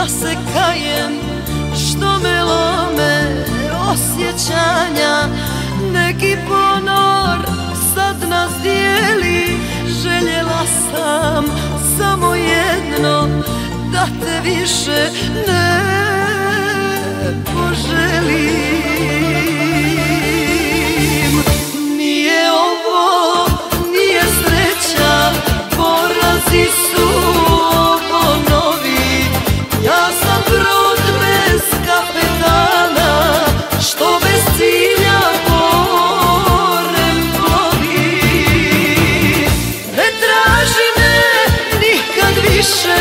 se kajem što me lome osjećanja. Neki ponor sad nas dijeli, željela sam samo jedno, da te više ne poželim. Nije ovo, nije sreća, porazi su ovo novi. Ja sam brod bez kapetana, što bez cilja morem plovi. Ne traži me nikad više,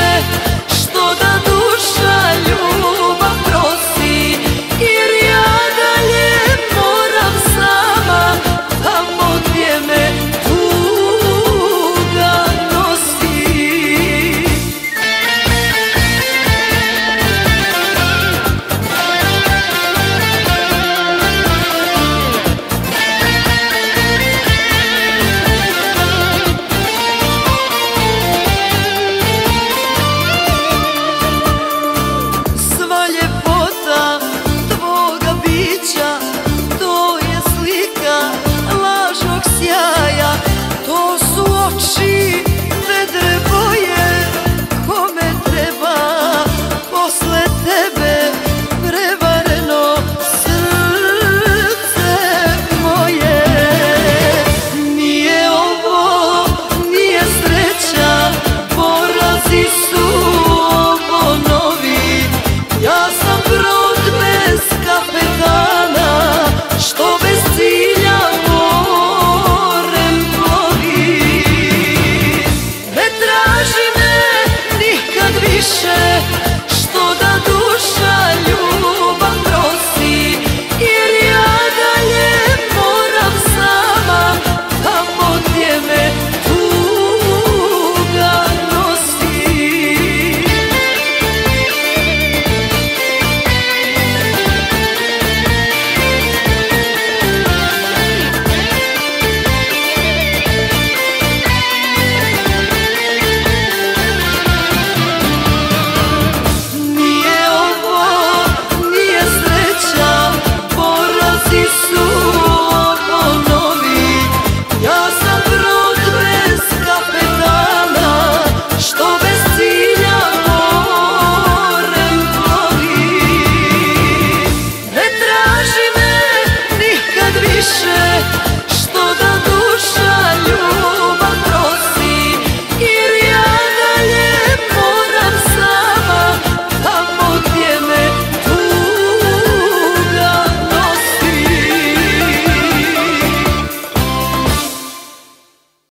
što da duša ljubav prosi, jer ja dalje moram sama, tamo gdje me tuga nosi. Sva ljepota tvoga bića, to je slika lažnog sjaja, to su oči